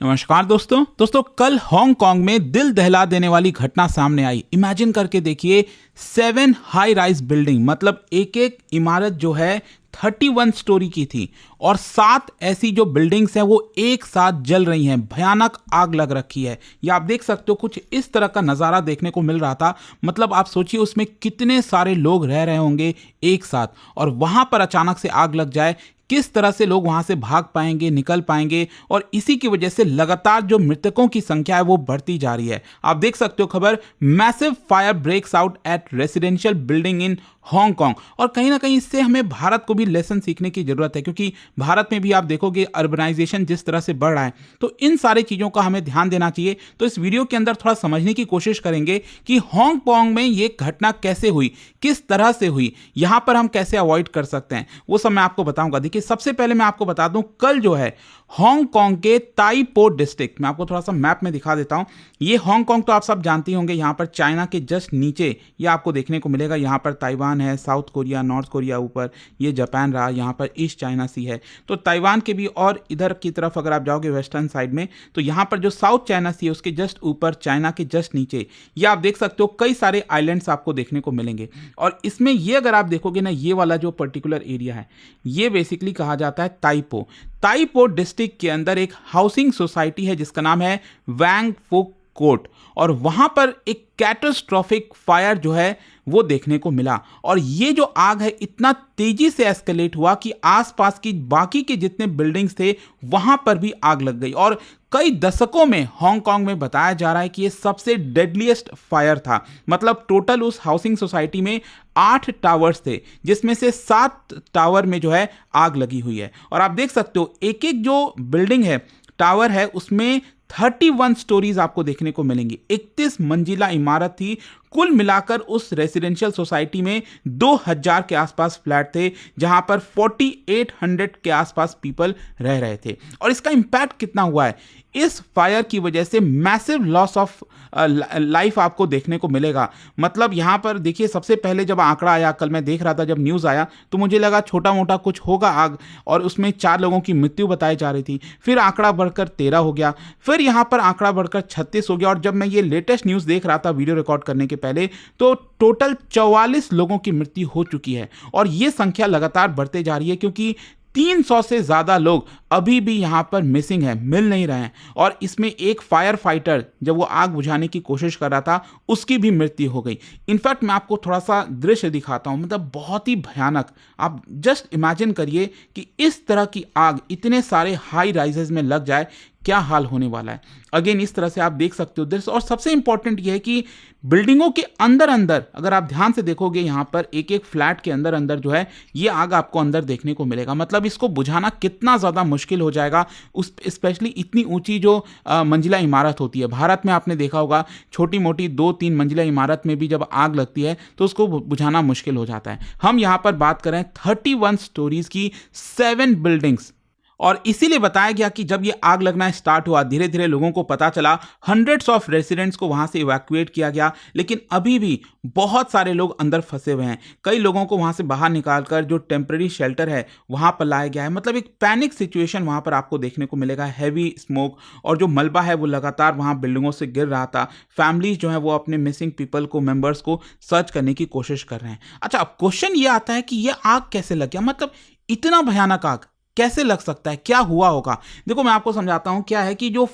नमस्कार दोस्तों कल हांगकांग में दिल दहला देने वाली घटना सामने आई। इमेजिन करके देखिए 7 हाई राइज बिल्डिंग, मतलब एक एक इमारत जो है 31 स्टोरी की थी और 7 ऐसी जो बिल्डिंग्स हैं वो एक साथ जल रही हैं। भयानक आग लग रखी है। ये आप देख सकते हो, कुछ इस तरह का नज़ारा देखने को मिल रहा था। मतलब आप सोचिए उसमें कितने सारे लोग रह रहे होंगे एक साथ, और वहां पर अचानक से आग लग जाए, किस तरह से लोग वहां से भाग पाएंगे, निकल पाएंगे। और इसी की वजह से लगातार जो मृतकों की संख्या है वो बढ़ती जा रही है। आप देख सकते हो खबर, massive fire breaks out at residential building in Hong. और कहीं ना कहीं इससे हमें भारत को भी लेसन सीखने की जरूरत है, क्योंकि भारत में भी आप देखोगे अर्बनाइजेशन जिस तरह से बढ़ रहा है, तो इन सारी चीजों का हमें ध्यान देना चाहिए। तो इस वीडियो के अंदर थोड़ा समझने की कोशिश करेंगे कि हांगकांग में ये घटना कैसे हुई, किस तरह से हुई, यहां पर हम कैसे अवॉइड कर सकते हैं, वो सब मैं आपको बताऊंगा। देखिए, सबसे पहले मैं आपको बता दूं, कल जो है हांगकांग के ताई पो डिस्ट्रिक्ट, मैं आपको थोड़ा सा मैप में दिखा देता हूं। ये हांगकांग तो आप सब जानते होंगे, यहां पर चाइना के जस्ट नीचे ये आपको देखने को मिलेगा। यहां पर ताइवान है, साउथ कोरिया, नॉर्थ कोरिया ऊपर, ये जापान रहा, यहां पर ईस्ट चाइना सी है। तो ताइवान के भी, और इधर की तरफ अगर आप जाओगे वेस्टर्न साइड में, तो यहां पर जो साउथ चाइना सी है उसके जस्ट ऊपर, चाइना के जस्ट नीचे, ये आप देख सकते हो कई सारे आइलैंड्स आपको देखने को मिलेंगे। और इसमें ये अगर आप देखोगे ना, ये वाला जो पर्टिकुलर एरिया है, ये बेसिकली कहा जाता है ताइपो। ताइपो डिस्ट्रिक्ट के अंदर एक हाउसिंग सोसाइटी है जिसका नाम है वैंग फुक कोर्ट, और वहां पर एक कैटास्ट्रोफिक फायर जो है वो देखने को मिला। और ये जो आग है इतना तेजी से एस्केलेट हुआ कि आसपास की बाकी के जितने बिल्डिंग्स थे वहां पर भी आग लग गई। और कई दशकों में हांगकांग में बताया जा रहा है कि ये सबसे डेडलीस्ट फायर था। मतलब टोटल उस हाउसिंग सोसाइटी में 8 टावर्स थे, जिसमें से 7 टावर में जो है आग लगी हुई है। और आप देख सकते हो एक एक जो बिल्डिंग है, टावर है, उसमें 31 स्टोरीज आपको देखने को मिलेंगी। 31 मंजिला इमारत थी। कुल मिलाकर उस रेसिडेंशियल सोसाइटी में 2000 के आसपास फ्लैट थे, जहां पर 4800 के आसपास पीपल रह रहे थे। और इसका इंपैक्ट कितना हुआ है, इस फायर की वजह से मैसिव लॉस ऑफ लाइफ आपको देखने को मिलेगा। मतलब यहां पर देखिए, सबसे पहले जब आंकड़ा आया, कल मैं देख रहा था जब न्यूज़ आया, तो मुझे लगा छोटा मोटा कुछ होगा आग, और उसमें 4 लोगों की मृत्यु बताई जा रही थी। फिर आंकड़ा बढ़कर 13 हो गया, फिर यहां पर आंकड़ा बढ़कर 36 हो गया। और जब मैं ये लेटेस्ट न्यूज़ देख रहा था वीडियो रिकॉर्ड करने के पहले, तो टोटल 44 लोगों की मृत्यु हो चुकी है। और ये संख्या लगातार बढ़ते जा रही है, क्योंकि 300 से ज्यादा लोग अभी भी यहां पर मिसिंग है, मिल नहीं रहे हैं। और इसमें एक फायर फाइटर, जब वो आग बुझाने की कोशिश कर रहा था, उसकी भी मृत्यु हो गई। इनफैक्ट मैं आपको थोड़ा सा दृश्य दिखाता हूं, मतलब बहुत ही भयानक। आप जस्ट इमेजिन करिए कि इस तरह की आग इतने सारे हाई राइजेस में लग जाए, क्या हाल होने वाला है। अगेन इस तरह से आप देख सकते हो दृश्य। और सबसे इंपॉर्टेंट यह है कि बिल्डिंगों के अंदर अंदर अगर आप ध्यान से देखोगे, यहां पर एक एक फ्लैट के अंदर अंदर जो है ये आग आपको अंदर देखने को मिलेगा। मतलब इसको बुझाना कितना ज्यादा मुश्किल हो जाएगा, उस स्पेशली इतनी ऊंची जो मंजिला इमारत होती है। भारत में आपने देखा होगा छोटी मोटी 2-3 मंजिला इमारत में भी जब आग लगती है तो उसको बुझाना मुश्किल हो जाता है। हम यहां पर बात करें 31 स्टोरीज की 7 बिल्डिंग्स। और इसीलिए बताया गया कि जब ये आग लगना स्टार्ट हुआ, धीरे धीरे लोगों को पता चला, हंड्रेड्स ऑफ रेसिडेंट्स को वहां से इवैक्यूएट किया गया, लेकिन अभी भी बहुत सारे लोग अंदर फंसे हुए हैं। कई लोगों को वहां से बाहर निकालकर जो टेम्पररी शेल्टर है वहां पर लाया गया है। मतलब एक पैनिक सिचुएशन वहां पर आपको देखने को मिलेगा। हैवी स्मोक और जो मलबा है वो लगातार वहां बिल्डिंगों से गिर रहा था। फैमिलीज जो है वो अपने मिसिंग पीपल को, मेंबर्स को सर्च करने की कोशिश कर रहे हैं। अच्छा, अब क्वेश्चन ये आता है कि ये आग कैसे लग गया, मतलब इतना भयानक आग कैसे लग सकता है, क्या हुआ होगा। देखो मैं आपको समझाता हूं। क्या है कि जो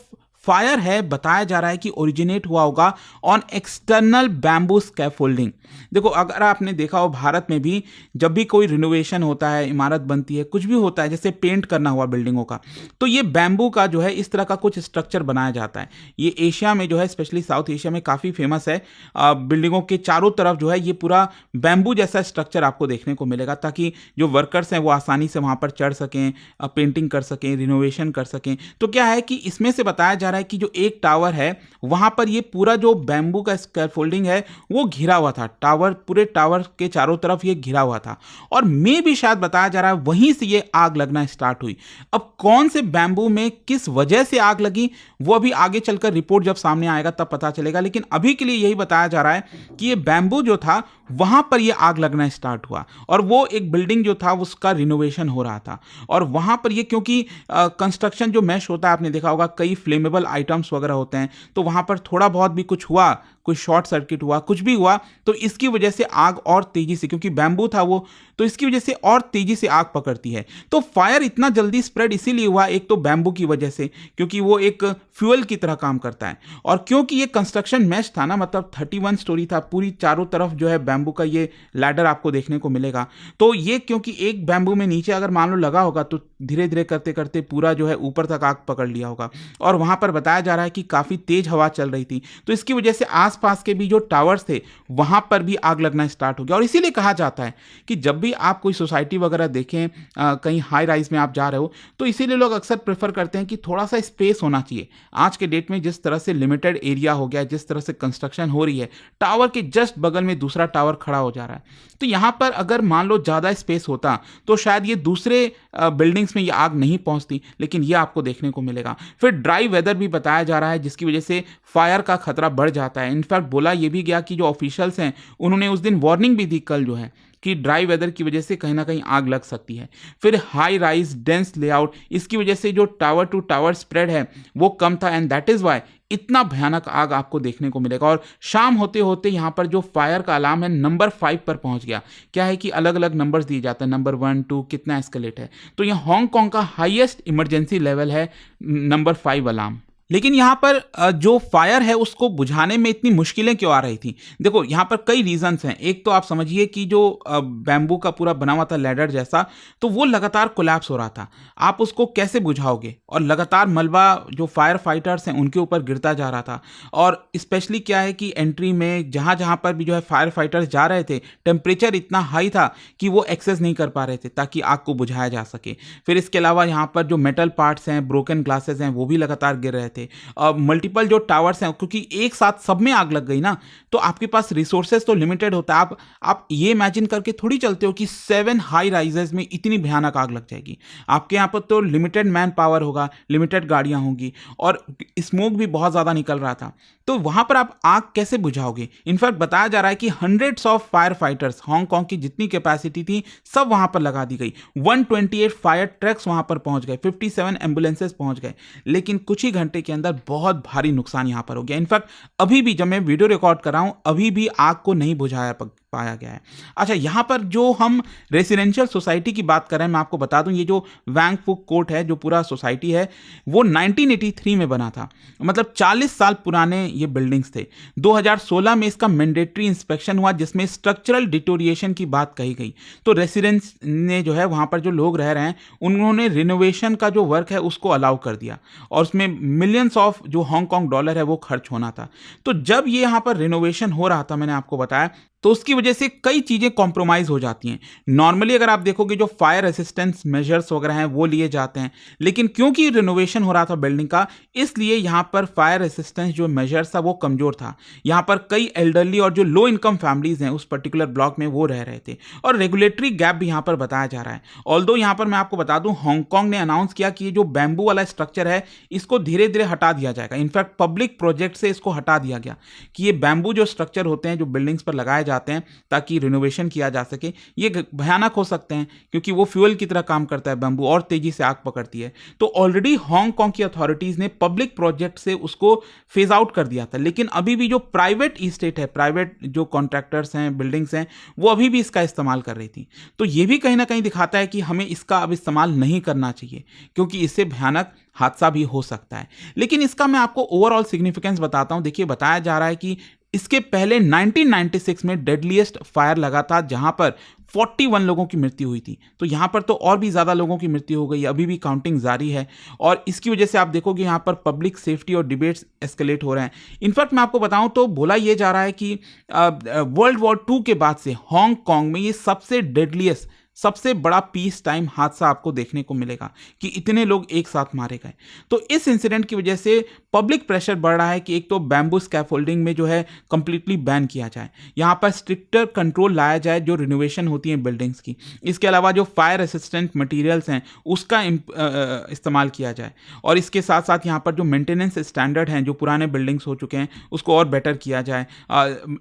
फायर है, बताया जा रहा है कि ओरिजिनेट हुआ होगा ऑन एक्सटर्नल बैम्बू स्कैफोल्डिंग। देखो, अगर आपने देखा हो भारत में भी जब भी कोई रिनोवेशन होता है, इमारत बनती है, कुछ भी होता है, जैसे पेंट करना हुआ बिल्डिंगों का, तो ये बैम्बू का जो है इस तरह का कुछ स्ट्रक्चर बनाया जाता है। ये एशिया में जो है, स्पेशली साउथ एशिया में काफ़ी फेमस है। बिल्डिंगों के चारों तरफ जो है ये पूरा बैम्बू जैसा स्ट्रक्चर आपको देखने को मिलेगा, ताकि जो वर्कर्स हैं वो आसानी से वहाँ पर चढ़ सकें, पेंटिंग कर सकें, रिनोवेशन कर सकें। तो क्या है कि इसमें से बताया जा रहा है रहा है कि जो एक टावर है वहां पर ये पूरा जो बैम्बू का स्कैफोल्डिंग है वो घिरा हुआ था, टावर पूरे टावर के चारों तरफ ये घिरा हुआ था और मे भी शायद बताया जा रहा है वहीं से ये आग लगना स्टार्ट हुई। अब कौन से बैम्बू में किस वजह से आग लगी वो अभी आगे चलकर रिपोर्ट जब सामने आएगा तब पता चलेगा, लेकिन अभी के लिए यही बताया जा रहा है कि ये बैम्बू जो था वहां पर ये आग लगना स्टार्ट हुआ और वो एक बिल्डिंग जो था उसका रिनोवेशन हो रहा था और वहां पर ये क्योंकि कंस्ट्रक्शन जो मैश होता है आपने देखा होगा कई फ्लेमेबल आइटम्स वगैरह होते हैं, तो वहां पर थोड़ा बहुत भी कुछ हुआ, कोई शॉर्ट सर्किट हुआ, कुछ भी हुआ तो इसकी वजह से आग और तेजी से, क्योंकि बैम्बू था वो, तो इसकी वजह से और तेजी से आग पकड़ती है। तो फायर इतना जल्दी स्प्रेड इसीलिए हुआ, एक तो बैम्बू की वजह से क्योंकि वो एक फ्यूल की तरह काम करता है और क्योंकि ये कंस्ट्रक्शन मैश था ना, मतलब 31 स्टोरी था, पूरी चारों तरफ जो है बैम्बू का ये लैडर आपको देखने को मिलेगा। तो ये क्योंकि एक बैम्बू में नीचे अगर मान लो लगा होगा तो धीरे धीरे करते करते पूरा जो है ऊपर तक आग पकड़ लिया होगा और वहां पर बताया जा रहा है कि काफी तेज हवा चल रही थी, तो इसकी वजह से आसपास के भी जो टावर्स थे वहां पर भी आग लगना स्टार्ट हो गया। और इसीलिए कहा जाता है कि जब भी आप कोई सोसाइटी वगैरह देखें, कहीं हाई राइज में आप जा रहे हो, तो इसीलिए लोग अक्सर प्रेफर करते हैं कि थोड़ा सा स्पेस होना चाहिए। आज के डेट में जिस तरह से लिमिटेड एरिया हो गया, जिस तरह से कंस्ट्रक्शन हो रही है, टावर के जस्ट बगल में दूसरा टावर खड़ा हो जा रहा है, तो यहां पर अगर मान लो ज्यादा स्पेस होता तो शायद ये दूसरे बिल्डिंग्स में ये आग नहीं पहुंचती, लेकिन ये आपको देखने को मिलेगा। फिर ड्राई वेदर भी बताया जा रहा है जिसकी वजह से फायर का खतरा बढ़ जाता है। इनफैक्ट बोला ये भी गया कि जो ऑफिशियल्स हैं उन्होंने उस दिन वार्निंग भी दी कल जो है कि ड्राई वेदर की वजह से कहीं ना कहीं आग लग सकती है। फिर हाई राइज डेंस लेआउट, इसकी वजह से जो टावर टू टावर स्प्रेड है वो कम था एंड दैट इज वाई इतना भयानक आग आपको देखने को मिलेगा। और शाम होते होते यहाँ पर जो फायर का अलार्म है नंबर 5 पर पहुंच गया। क्या है कि अलग अलग नंबर्स दिए जाते हैं, नंबर 1 2 कितना एस्केलेट है, तो यह हांगकांग का हाईएस्ट इमरजेंसी लेवल है नंबर 5 अलार्म। लेकिन यहाँ पर जो फायर है उसको बुझाने में इतनी मुश्किलें क्यों आ रही थी? देखो यहाँ पर कई रीजंस हैं। एक तो आप समझिए कि जो बैम्बू का पूरा बना हुआ था लैडर जैसा, तो वो लगातार कोलैप्स हो रहा था, आप उसको कैसे बुझाओगे? और लगातार मलबा जो फायर फाइटर्स हैं उनके ऊपर गिरता जा रहा था। और स्पेशली क्या है कि एंट्री में जहाँ जहाँ पर भी जो है फायर फाइटर्स जा रहे थे, टेम्परेचर इतना हाई था कि वो एक्सेस नहीं कर पा रहे थे ताकि आग को बुझाया जा सके। फिर इसके अलावा यहाँ पर जो मेटल पार्ट्स हैं, ब्रोकन ग्लासेस हैं, वो भी लगातार गिर रहे थे। मल्टीपल जो टावर्स हैं, क्योंकि एक साथ सब में आग लग गई ना, तो आपके पास रिसोर्सेज तो लिमिटेड होता है। आप ये इमेजिन करके थोड़ी चलते हो कि 7 हाई राइजेस में इतनी भयानक आग लग जाएगी। आपके यहाँ पर तो लिमिटेड मैन पावर होगा, लिमिटेड गाड़ियां होंगी और स्मोक भी बहुत ज्यादा निकल रहा था, तो वहां पर आप आग कैसे बुझाओगे? इनफैक्ट बताया जा रहा है कि hundreds of fire fighters, Hong Kong की जितनी कैपेसिटी थी सब वहां पर लगा दी गई। 128 फायर ट्रक्स वहां पर पहुंच गए, 57 एम्बुलेंसेस पहुंच गए, लेकिन कुछ ही घंटे के अंदर बहुत भारी नुकसान यहां पर हो गया। इनफैक्ट अभी भी जब मैं वीडियो रिकॉर्ड कर रहा हूं, अभी भी आग को नहीं बुझाया पाया गया है। अच्छा, यहां पर जो हम रेसिडेंशियल सोसाइटी की बात कर रहे हैं, मैं आपको बता दूं ये जो वैंग फुक कोर्ट है, जो पूरा सोसाइटी है, वो 1983 में बना था, मतलब 40 साल पुराने ये बिल्डिंग्स थे। 2016 में इसका मैंडेटरी इंस्पेक्शन हुआ जिसमें स्ट्रक्चरल डिटोरिएशन की बात कही गई। तो रेसिडेंट्स ने जो है वहां पर जो लोग रह रहे हैं उन्होंने रिनोवेशन का जो वर्क है उसको अलाउ कर दिया और उसमें मिलियंस ऑफ जो हांगकांग डॉलर है वो खर्च होना था। तो जब ये यहाँ पर रिनोवेशन हो रहा था, मैंने आपको बताया, तो उसकी वजह से कई चीजें कॉम्प्रोमाइज हो जाती हैं। नॉर्मली अगर आप देखोगे जो फायर असिस्टेंस मेजर्स वगैरह हैं वो लिए जाते हैं, लेकिन क्योंकि रिनोवेशन हो रहा था बिल्डिंग का, इसलिए यहां पर फायर असिस्टेंस जो मेजर्स था वो कमजोर था। यहां पर कई एल्डरली और जो लो इनकम फैमिलीज हैं उस पर्टिकुलर ब्लॉक में वो रह रहे थे और रेगुलेटरी गैप भी यहां पर बताया जा रहा है। ऑल्दो यहां पर मैं आपको बता दूं, हांगकांग ने अनाउंस किया कि ये जो बैम्बू वाला स्ट्रक्चर है इसको धीरे धीरे हटा दिया जाएगा। इनफैक्ट पब्लिक प्रोजेक्ट से इसको हटा दिया गया कि ये बैम्बू जो स्ट्रक्चर होते हैं जो बिल्डिंग्स पर लगाए जाते हैं ताकि रिनोवेशन किया जा सके, ये भयानक हो सकते हैं क्योंकि वो फ्यूल की तरह काम करता है बैम्बू और तेजी से आग पकड़ती है। तो ऑलरेडी हांगकांग की अथॉरिटीज ने पब्लिक प्रोजेक्ट से उसको फेज आउट कर दिया था, लेकिन अभी भी जो प्राइवेट इस्टेट है, प्राइवेट जो कॉन्ट्रैक्टर्स हैं, बिल्डिंग्स हैं, वो अभी भी इसका इस्तेमाल कर रही थी। तो ये भी कहीं ना कहीं दिखाता है कि हमें इसका अब इस्तेमाल नहीं करना चाहिए क्योंकि इससे भयानक हादसा भी हो सकता है। लेकिन इसका मैं आपको ओवरऑल सिग्निफिकेंस बताता हूं। देखिए, बताया जा रहा है कि इसके पहले 1996 में डेडलीस्ट फायर लगा था जहां पर 41 लोगों की मृत्यु हुई थी। तो यहां पर तो और भी ज्यादा लोगों की मृत्यु हो गई, अभी भी काउंटिंग जारी है और इसकी वजह से आप देखोगे यहां पर पब्लिक सेफ्टी और डिबेट्स एस्केलेट हो रहे हैं। इनफैक्ट मैं आपको बताऊं तो बोला यह जा रहा है कि वर्ल्ड वॉर 2 के बाद से हांगकांग में ये सबसे डेडलीस्ट सबसे बड़ा पीस टाइम हादसा आपको देखने को मिलेगा कि इतने लोग एक साथ मारे गए। तो इस इंसिडेंट की वजह से पब्लिक प्रेशर बढ़ रहा है कि एक तो बैम्बू स्कैफोल्डिंग में जो है कंप्लीटली बैन किया जाए, यहाँ पर स्ट्रिक्टर कंट्रोल लाया जाए जो रिनोवेशन होती है बिल्डिंग्स की। इसके अलावा जो फायर रेसिस्टेंट मटेरियल्स हैं उसका इस्तेमाल किया जाए, और इसके साथ साथ यहाँ पर जो मेंटेनेंस स्टैंडर्ड हैं जो पुराने बिल्डिंग्स हो चुके हैं उसको और बेटर किया जाए।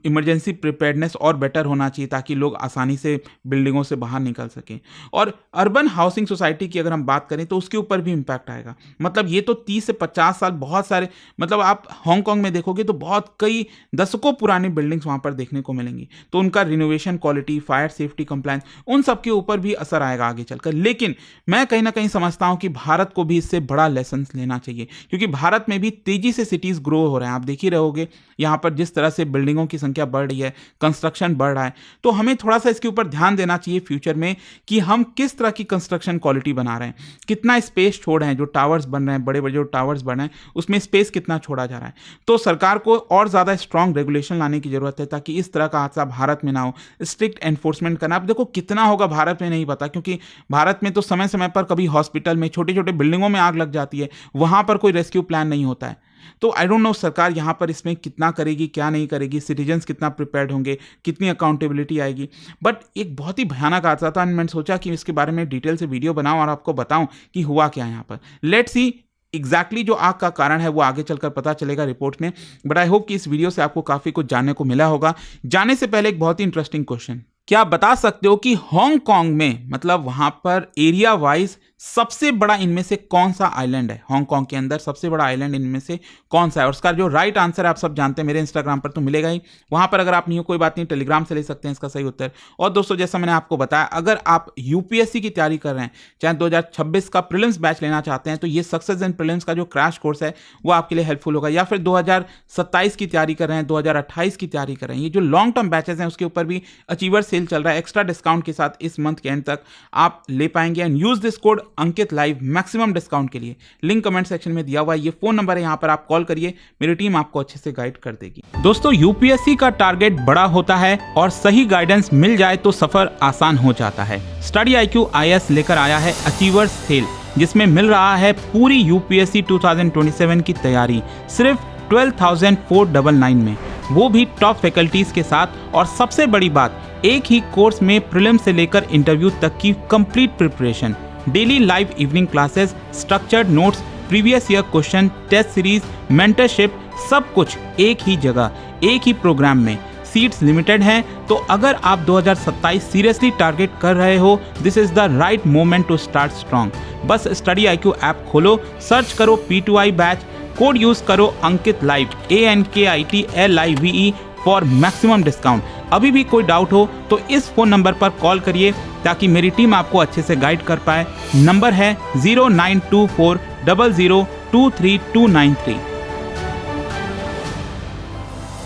इमरजेंसी प्रिपेयर्डनेस और बेटर होना चाहिए ताकि लोग आसानी से बिल्डिंगों से बाहर निकल सकें। और अर्बन हाउसिंग सोसाइटी की अगर हम बात करें तो उसके ऊपर भी इम्पैक्ट आएगा। मतलब ये तो 30 से 50 साल बहुत सारे, मतलब आप हांगकांग में देखोगे तो बहुत कई दशकों पुरानी बिल्डिंग्स वहाँ पर देखने को मिलेंगी, तो उनका renovation quality, fire safety compliance, उन सब के ऊपर भी असर आएगा आगे चलकर। लेकिन मैं कहीं ना कहीं समझता हूँ कि भारत को भी इससे बड़ा लेसन लेना चाहिए, क्योंकि भारत में भी तेजी से सिटीज़ ग्रो हो रहे हैं। आप देख ही रहोगे यहाँ पर जिस तरह से बिल्डिंगों की संख्या बढ़ रही है, कंस्ट्रक्शन बढ़ रहा है, तो हमें थोड़ा सा इसके ऊपर ध्यान देना चाहिए फ्यूचर में कि हम किस तरह की कंस्ट्रक्शन क्वालिटी बना रहे हैं, कितना स्पेस छोड़ रहे हैं। जो टावर्स बन रहे हैं, बड़े बड़े जो टावर्स बन रहे हैं उसमें स्पेस कितना छोड़ा जा रहा है। तो सरकार को और ज़्यादा स्ट्रॉन्ग रेगुलेशन लाने की जरूरत है ताकि इस तरह का हादसा भारत में ना हो। स्ट्रिक्ट एनफोर्समेंट करना, आप देखो कितना होगा भारत में नहीं पता, क्योंकि भारत में तो समय समय पर कभी हॉस्पिटल में, छोटे छोटे बिल्डिंगों में आग लग जाती है, वहां पर कोई रेस्क्यू प्लान नहीं होता है। तो आई डोंट नो सरकार यहाँ पर इसमें कितना करेगी, क्या नहीं करेगी, सिटीजन्स कितना प्रिपेयर्ड होंगे, कितनी अकाउंटेबिलिटी आएगी। बट एक बहुत ही भयानक हादसा था, मैंने सोचा कि इसके बारे में डिटेल से वीडियो बनाऊं और आपको बताऊं कि हुआ क्या यहाँ पर। लेट्स सी एग्जैक्टली जो आग का कारण है वो आगे चलकर पता चलेगा रिपोर्ट में। बट आई होप कि इस वीडियो से आपको काफ़ी कुछ जानने को मिला होगा। जाने से पहले एक बहुत ही इंटरेस्टिंग क्वेश्चन, क्या आप बता सकते हो कि हांगकांग में, मतलब वहां पर एरिया वाइज सबसे बड़ा इनमें से कौन सा आइलैंड है? हांगकांग के अंदर सबसे बड़ा आइलैंड इनमें से कौन सा है? और उसका जो राइट आंसर है आप सब जानते हैं, मेरे इंस्टाग्राम पर तो मिलेगा ही, वहां पर अगर आप नहीं हो कोई बात नहीं, टेलीग्राम से ले सकते हैं इसका सही उत्तर। और दोस्तों जैसा मैंने आपको बताया, अगर आप यूपीएससी की तैयारी कर रहे हैं, चाहे 2026 का प्रीलिम्स बैच लेना चाहते हैं, तो ये सक्सेस इन प्रीलिम्स का जो क्रैश कोर्स है वो आपके लिए हेल्पफुल होगा। या फिर 2027 की तैयारी कर रहे हैं, 2028 की तैयारी कर रहे हैं, ये जो लॉन्ग टर्म बैचेस हैं उसके ऊपर भी अचीवर सेल चल रहा है। एक्स्ट्रा डिस्काउंट के साथ इस मंथ के एंड तक आप ले पाएंगे। And use this code Ankit live maximum discount के लिए। लिंक कमेंट सेक्शन में दिया हुआ है, ये फोन नंबर है, यहां पर आप कॉल करिए, मेरी टीम आपको अच्छे से गाइड कर देगी। दोस्तों यूपीएससी का टारगेट बड़ा होता है और सही गाइडेंस मिल जाए तो सफर आसान हो जाता है। स्टडी IQ IAS लेकर आया है अचीवर्स सेल, जिसमें मिल रहा है पूरी यूपीएससी 2027 की तैयारी सिर्फ 12,499 में, वो भी टॉप फैकल्टीज के साथ। और सबसे बड़ी बात, एक ही कोर्स में प्रीलिम से लेकर इंटरव्यू तक की complete preparation, daily live evening classes, structured notes, previous year question, test series, mentorship, सब कुछ एक ही जगह, एक ही प्रोग्राम में। सीट्स लिमिटेड हैं, तो अगर आप 2027 सीरियसली टारगेट कर रहे हो, this is the right moment to start strong. बस स्टडी IQ ऐप खोलो, सर्च करो P2I बैच, कोड यूज करो Ankit live ANKITLIVE for maximum discount. अभी भी कोई डाउट हो तो इस फोन नंबर पर कॉल करिए ताकि मेरी टीम आपको अच्छे से गाइड कर पाए। नंबर है 092400232993।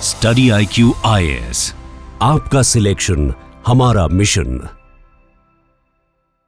स्टडी IQ IAS, आपका सिलेक्शन हमारा मिशन।